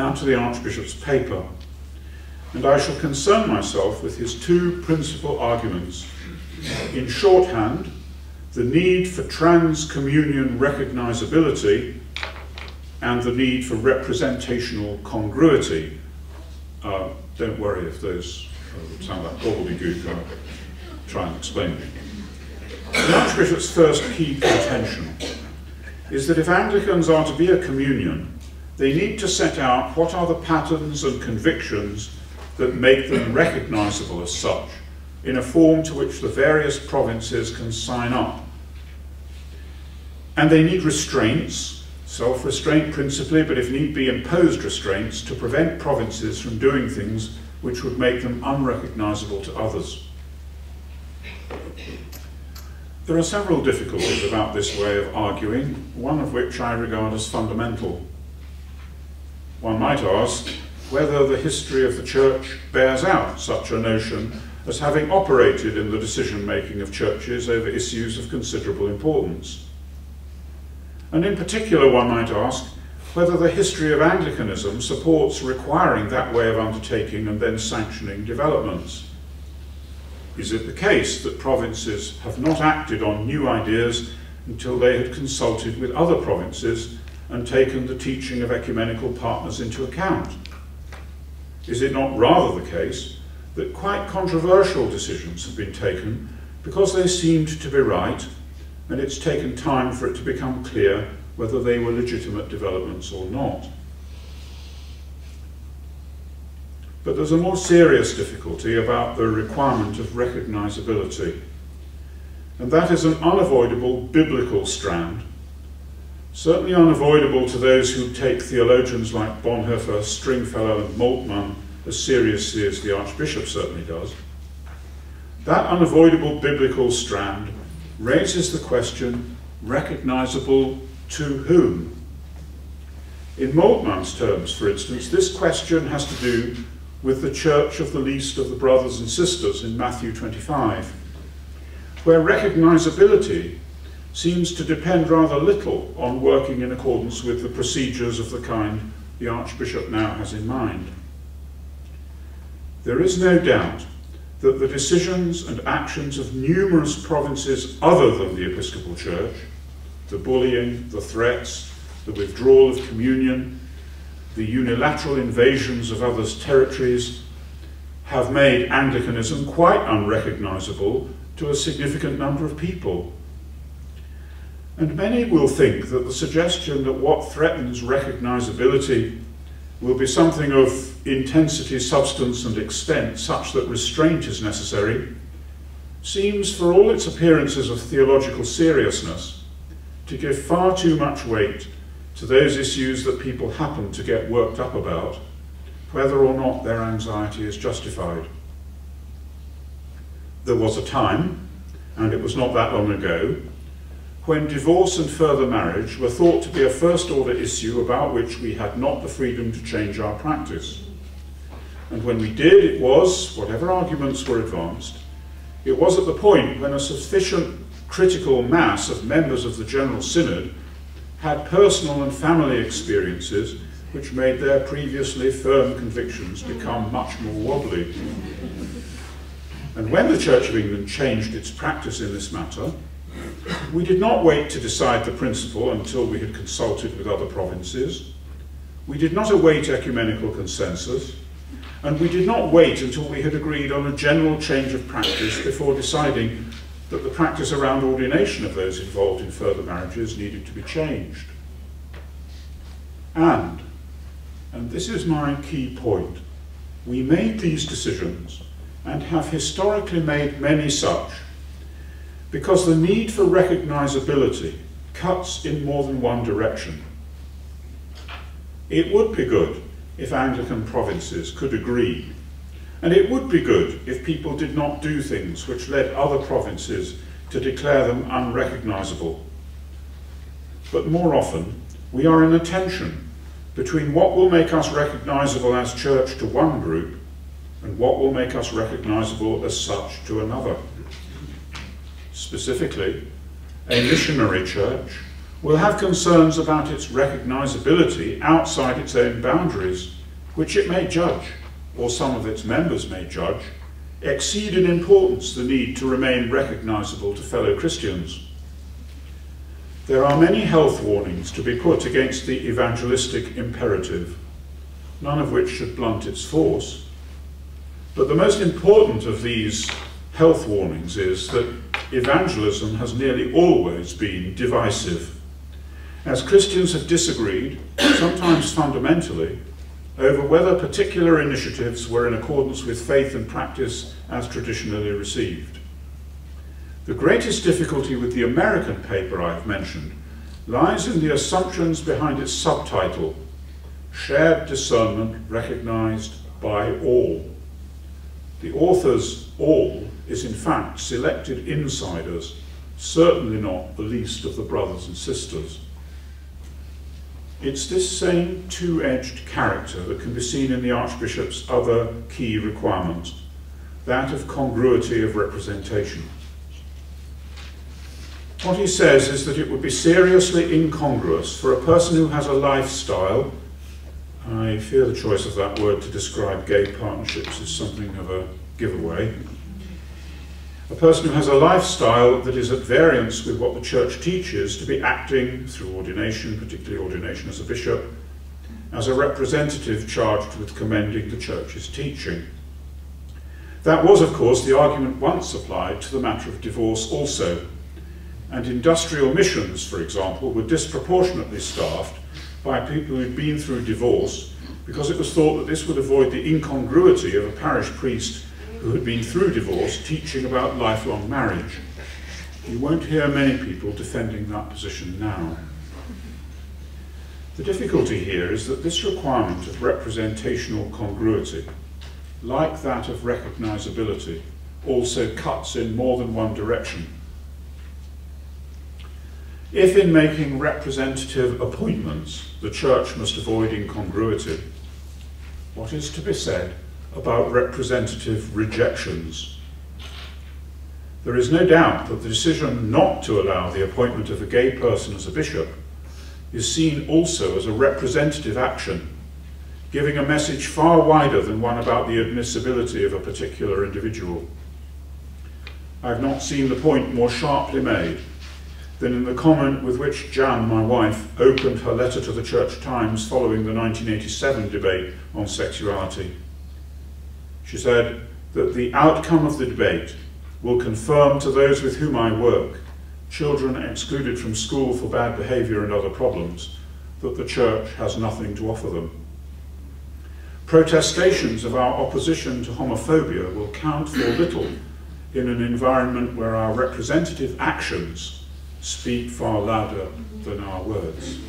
and to the Archbishop's paper, and I shall concern myself with his two principal arguments. In shorthand, the need for trans-communion recognisability and the need for representational congruity. Don't worry if those sound like gobbledygook. I'll try and explain them. The Archbishop's first key contention is that if Anglicans are to be a communion, they need to set out what are the patterns and convictions that make them recognisable as such, in a form to which the various provinces can sign up. And they need restraints, self-restraint principally, but if need be imposed restraints, to prevent provinces from doing things which would make them unrecognisable to others. There are several difficulties about this way of arguing, one of which I regard as fundamental. One might ask whether the history of the Church bears out such a notion as having operated in the decision-making of churches over issues of considerable importance. And in particular, one might ask whether the history of Anglicanism supports requiring that way of undertaking and then sanctioning developments. Is it the case that provinces have not acted on new ideas until they had consulted with other provinces and taken the teaching of ecumenical partners into account? Is it not rather the case that quite controversial decisions have been taken because they seemed to be right, and it's taken time for it to become clear whether they were legitimate developments or not? But there's a more serious difficulty about the requirement of recognisability, and that is an unavoidable biblical strand, certainly unavoidable to those who take theologians like Bonhoeffer, Stringfellow and Moltmann as seriously as the Archbishop certainly does. That unavoidable biblical strand raises the question, recognisable to whom? In Moltmann's terms, for instance, this question has to do with the church of the least of the brothers and sisters in Matthew 25, where recognisability seems to depend rather little on working in accordance with the procedures of the kind the Archbishop now has in mind. There is no doubt that the decisions and actions of numerous provinces other than the Episcopal Church, the bullying, the threats, the withdrawal of communion, the unilateral invasions of others' territories, have made Anglicanism quite unrecognisable to a significant number of people. And many will think that the suggestion that what threatens recognisability will be something of intensity, substance and extent such that restraint is necessary seems, for all its appearances of theological seriousness, to give far too much weight to those issues that people happen to get worked up about, whether or not their anxiety is justified. There was a time, and it was not that long ago, when divorce and further marriage were thought to be a first-order issue about which we had not the freedom to change our practice. And when we did, it was, whatever arguments were advanced, it was at the point when a sufficient critical mass of members of the General Synod had personal and family experiences which made their previously firm convictions become much more wobbly. And when the Church of England changed its practice in this matter, we did not wait to decide the principle until we had consulted with other provinces. We did not await ecumenical consensus, and we did not wait until we had agreed on a general change of practice before deciding that the practice around ordination of those involved in further marriages needed to be changed. And this is my key point, we made these decisions, and have historically made many such, because the need for recognisability cuts in more than one direction. It would be good if Anglican provinces could agree, and it would be good if people did not do things which led other provinces to declare them unrecognisable. But more often, we are in a tension between what will make us recognisable as church to one group and what will make us recognisable as such to another. Specifically, a missionary church will have concerns about its recognisability outside its own boundaries, which it may judge, or some of its members may judge, exceed in importance the need to remain recognisable to fellow Christians. There are many health warnings to be put against the evangelistic imperative, none of which should blunt its force. But the most important of these health warnings is that evangelism has nearly always been divisive, as Christians have disagreed, sometimes fundamentally, over whether particular initiatives were in accordance with faith and practice as traditionally received. The greatest difficulty with the American paper I have mentioned lies in the assumptions behind its subtitle, Shared Discernment Recognised by All. The author's all is in fact selected insiders, certainly not the least of the brothers and sisters. It's this same two-edged character that can be seen in the Archbishop's other key requirement, that of congruity of representation. What he says is that it would be seriously incongruous for a person who has a lifestyle, I fear the choice of that word to describe gay partnerships is something of a giveaway, a person who has a lifestyle that is at variance with what the Church teaches to be acting through ordination, particularly ordination as a bishop, as a representative charged with commending the Church's teaching. That was, of course, the argument once applied to the matter of divorce also, and industrial missions, for example, were disproportionately staffed by people who had been through divorce because it was thought that this would avoid the incongruity of a parish priest who had been through divorce teaching about lifelong marriage. You won't hear many people defending that position now. The difficulty here is that this requirement of representational congruity, like that of recognisability, also cuts in more than one direction. If in making representative appointments the Church must avoid incongruity, what is to be said about representative rejections? There is no doubt that the decision not to allow the appointment of a gay person as a bishop is seen also as a representative action, giving a message far wider than one about the admissibility of a particular individual. I have not seen the point more sharply made than in the comment with which Jan, my wife, opened her letter to the Church Times following the 1987 debate on sexuality. She said that the outcome of the debate will confirm to those with whom I work, children excluded from school for bad behaviour and other problems, that the Church has nothing to offer them. Protestations of our opposition to homophobia will count for little in an environment where our representative actions speak far louder than our words.